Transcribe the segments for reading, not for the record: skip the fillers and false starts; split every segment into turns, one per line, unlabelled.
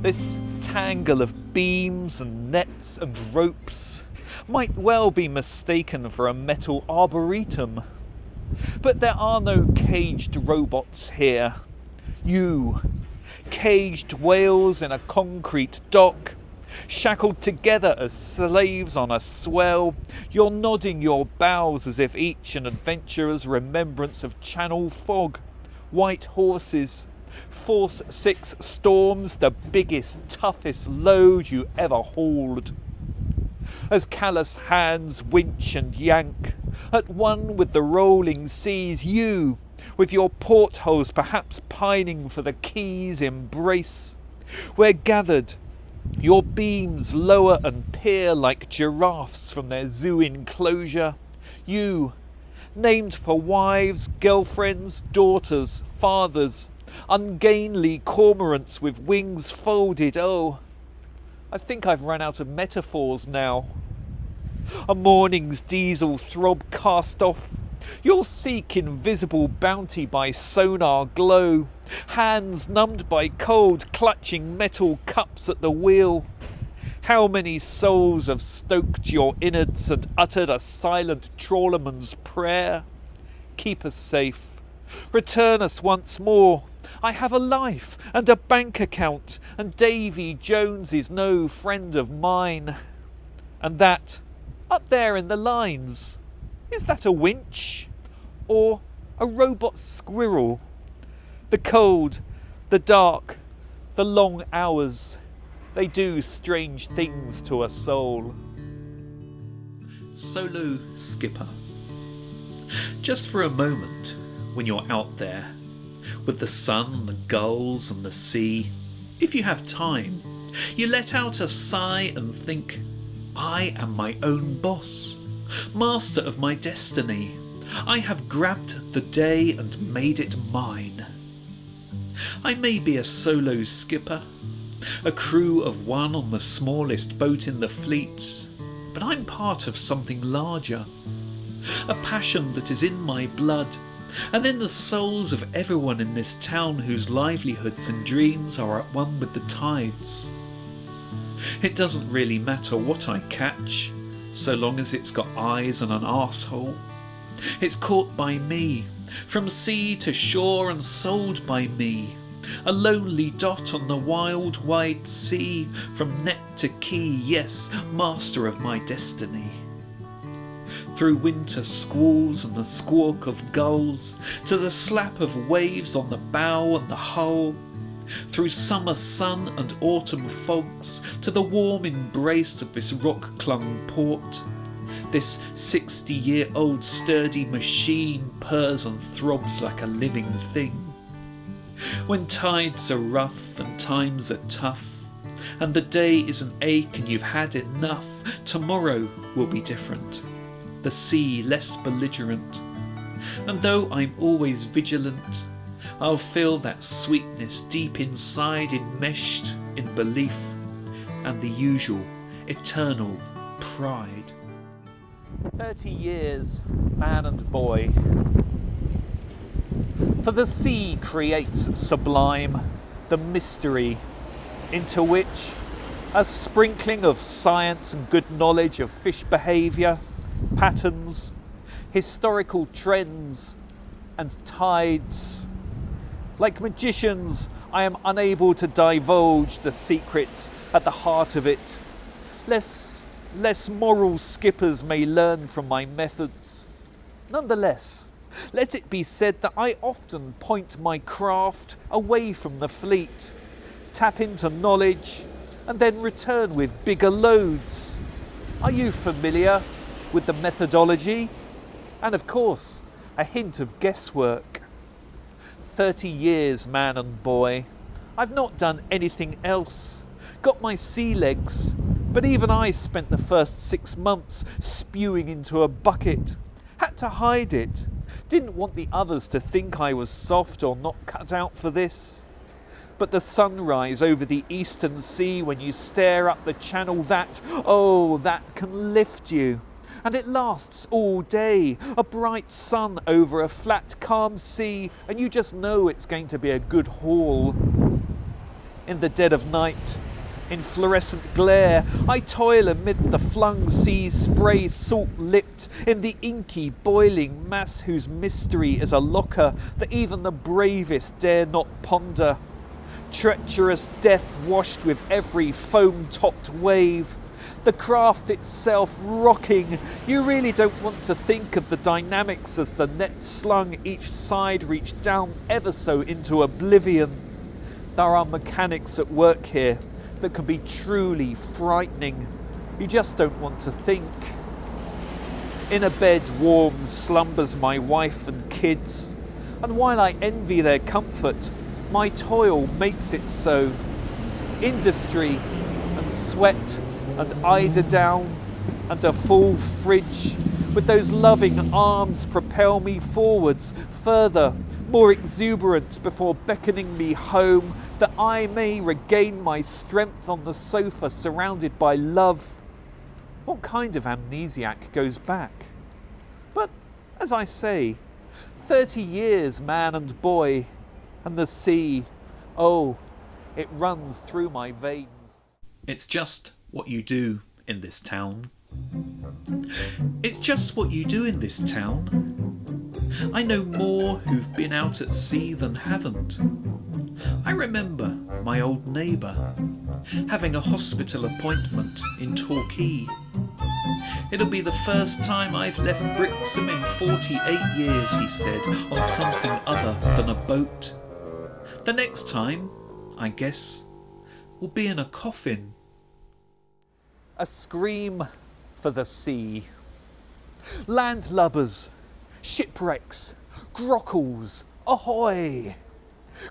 This tangle of beams and nets and ropes might well be mistaken for a metal arboretum. But there are no caged robots here. You, caged whales in a concrete dock, shackled together as slaves on a swell, you're nodding your bows as if each an adventurer's remembrance of Channel fog, white horses, Force 6 storms, the biggest, toughest load you ever hauled. As callous hands winch and yank, at one with the rolling seas, you, with your portholes perhaps pining for the quay's embrace, where gathered your beams lower and peer like giraffes from their zoo enclosure, you, named for wives, girlfriends, daughters, fathers, ungainly cormorants with wings folded. Oh, I think I've run out of metaphors now. A morning's diesel throb cast off, you'll seek invisible bounty by sonar glow, hands numbed by cold, clutching metal cups at the wheel. How many souls have stoked your innards and uttered a silent trawlerman's prayer? Keep us safe. Return us once more. I have a life and a bank account, and Davy Jones is no friend of mine. And that, up there in the lines, is that a winch? Or a robot squirrel? The cold, the dark, the long hours, they do strange things to a soul. Solo skipper. Just for a moment, when you're out there, with the sun and the gulls and the sea, if you have time, you let out a sigh and think, I am my own boss, master of my destiny. I have grabbed the day and made it mine. I may be a solo skipper, a crew of one on the smallest boat in the fleet, but I'm part of something larger, a passion that is in my blood and in the souls of everyone in this town whose livelihoods and dreams are at one with the tides. It doesn't really matter what I catch, so long as it's got eyes and an arsehole. It's caught by me, from sea to shore, and sold by me, a lonely dot on the wild wide sea, from net to quay, yes, master of my destiny. Through winter squalls and the squawk of gulls, to the slap of waves on the bow and the hull, through summer sun and autumn fogs, to the warm embrace of this rock-clung port, this 60-year-old sturdy machine purrs and throbs like a living thing. When tides are rough and times are tough, and the day is an ache and you've had enough, tomorrow will be different, the sea less belligerent. And though I'm always vigilant, I'll feel that sweetness deep inside, enmeshed in belief and the usual eternal pride. 30 years, man and boy. For the sea creates sublime the mystery into which a sprinkling of science and good knowledge of fish behaviour, patterns, historical trends and tides. Like magicians, I am unable to divulge the secrets at the heart of it. Less moral skippers may learn from my methods. Nonetheless, let it be said that I often point my craft away from the fleet, tap into knowledge, and then return with bigger loads. Are you familiar with the methodology? And of course, a hint of guesswork. 30 years, man and boy. I've not done anything else. Got my sea legs, but even I spent the first 6 months spewing into a bucket. Had to hide it. Didn't want the others to think I was soft or not cut out for this. But the sunrise over the eastern sea when you stare up the channel, that can lift you. And it lasts all day. A bright sun over a flat, calm sea, and you just know it's going to be a good haul. in the dead of night. In fluorescent glare, I toil amid the flung sea spray, salt-lipped in the inky, boiling mass whose mystery is a locker that even the bravest dare not ponder. Treacherous death washed with every foam-topped wave. The craft itself rocking. You really don't want to think of the dynamics as the net slung each side reach down ever so into oblivion. There are mechanics at work here that can be truly frightening. You just don't want to think. In a bed warm slumbers my wife and kids, and while I envy their comfort, my toil makes it so. Industry and sweat and eiderdown and a full fridge with those loving arms propel me forwards, further, more exuberant before beckoning me home, that I may regain my strength on the sofa surrounded by love. What kind of amnesiac goes back? But, as I say, 30 years, man and boy, and the sea, oh, it runs through my veins. It's just what you do in this town. It's just what you do in this town. I know more who've been out at sea than haven't. I remember my old neighbour having a hospital appointment in Torquay. It'll be the first time I've left Brixham in 48 years, he said, on something other than a boat. The next time, I guess, will be in a coffin. A scream for the sea. Landlubbers, shipwrecks, grockles, ahoy!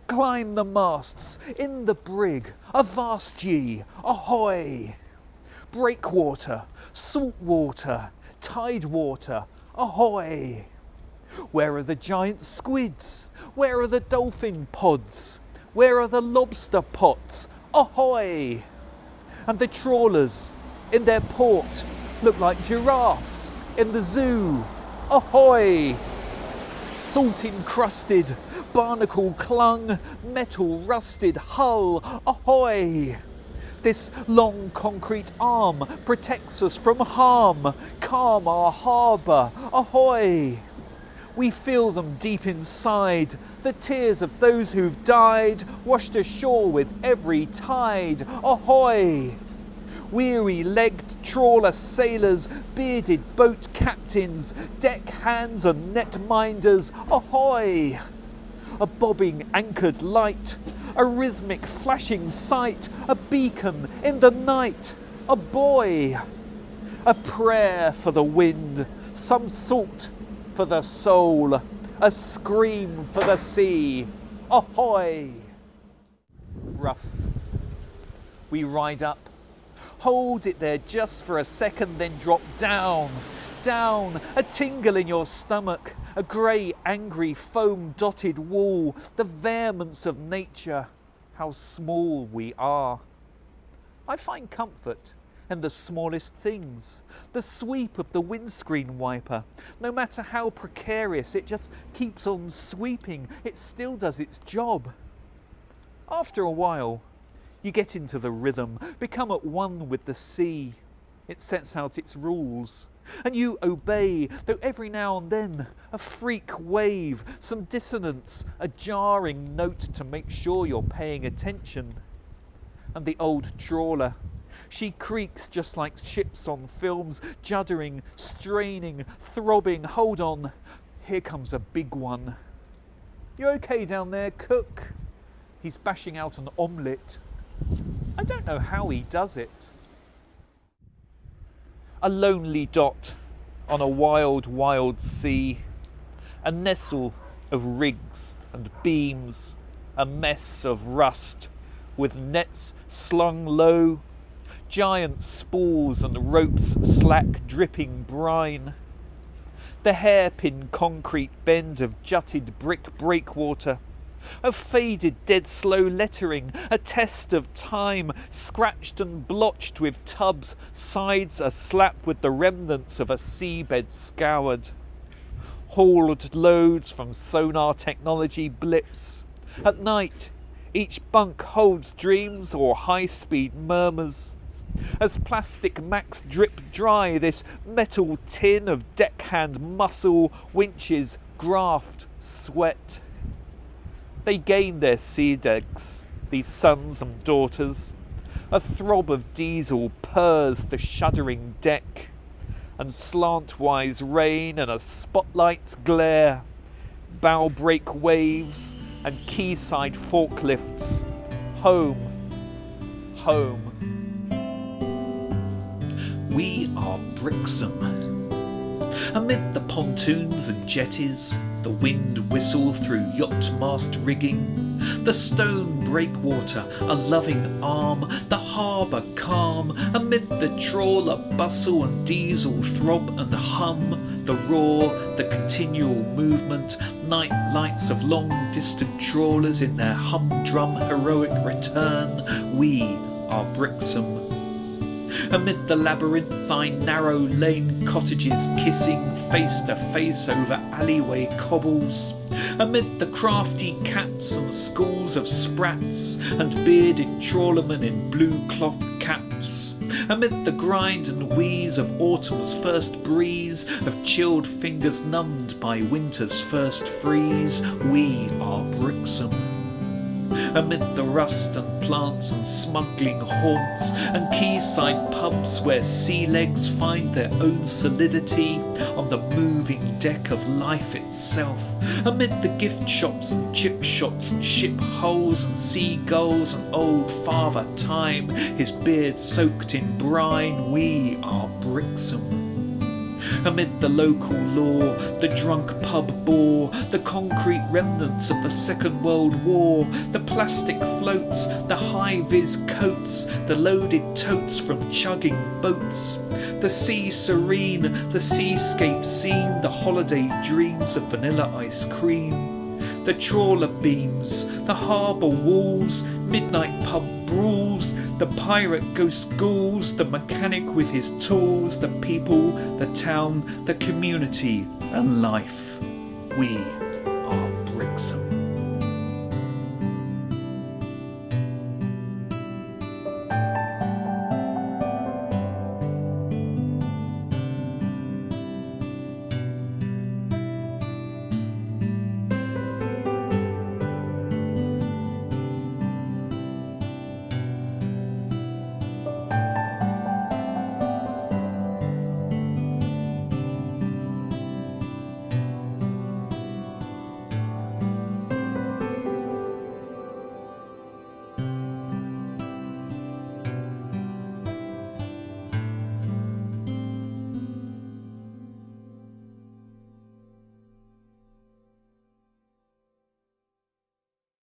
Climb the masts, in the brig, avast ye, ahoy! Breakwater, salt water, tide water, ahoy! Where are the giant squids? Where are the dolphin pods? Where are the lobster pots? Ahoy! And the trawlers, in their port, look like giraffes in the zoo. Ahoy! Salt encrusted, barnacle clung, metal rusted hull. Ahoy! This long concrete arm protects us from harm. Calm our harbour. Ahoy! We feel them deep inside, the tears of those who've died, washed ashore with every tide. Ahoy! Weary-legged trawler sailors, bearded boat captains, deck hands and net minders, ahoy! A bobbing anchored light, a rhythmic flashing sight, a beacon in the night, a buoy, a prayer for the wind, some salt for the soul, a scream for the sea, ahoy! Rough. We ride up, hold it there just for a second, then drop down, down, a tingle in your stomach, a grey, angry, foam-dotted wall, the vehemence of nature, how small we are. I find comfort in the smallest things, the sweep of the windscreen wiper. No matter how precarious, it just keeps on sweeping, it still does its job. After a while, you get into the rhythm, become at one with the sea. It sets out its rules, and you obey, though every now and then a freak wave, some dissonance, a jarring note to make sure you're paying attention. And the old trawler, she creaks just like ships on films, juddering, straining, throbbing. Hold on, here comes a big one. You okay down there, cook? He's bashing out an omelette. I don't know how he does it. A lonely dot on a wild, wild sea. A nestle of rigs and beams. A mess of rust with nets slung low. Giant spools and ropes slack dripping brine. The hairpin concrete bend of jutted brick breakwater. A faded dead slow lettering, a test of time, scratched and blotched with tubs, sides aslap with the remnants of a seabed scoured. Hauled loads from sonar technology blips. At night, Each bunk holds dreams or high-speed murmurs. As plastic max drip dry this metal tin of deckhand muscle, winches, graft, sweat. They gain their seed eggs, these sons and daughters. A throb of diesel purrs the shuddering deck, and slantwise rain and a spotlight's glare, bow brake waves and quayside forklifts. Home, home. We are Brixham. Amid the pontoons and jetties, the wind whistle through yacht mast rigging, the stone breakwater a loving arm, the harbour calm, amid the trawler bustle and diesel throb and hum, the roar, the continual movement, night lights of long distant trawlers in their humdrum heroic return, we are Brixham. Amid the labyrinthine narrow lane cottages kissing face to face over alleyway cobbles, amid the crafty cats and schools of sprats and bearded trawlermen in blue cloth caps, amid the grind and wheeze of autumn's first breeze, of chilled fingers numbed by winter's first freeze, we are Brixham. Amid the rust and plants and smuggling haunts and quayside pubs where sea legs find their own solidity on the moving deck of life itself, amid the gift shops and chip shops and ship holes and seagulls and old Father Time, his beard soaked in brine, we are Brixham. Amid the local law, the drunk pub bore, the concrete remnants of the Second World War, the plastic floats, the high-vis coats, the loaded totes from chugging boats, the sea serene, the seascape scene, the holiday dreams of vanilla ice cream, the trawler beams, the harbour walls, midnight pub brawls, the pirate ghost ghouls, the mechanic with his tools, the people, the town, the community, and life. We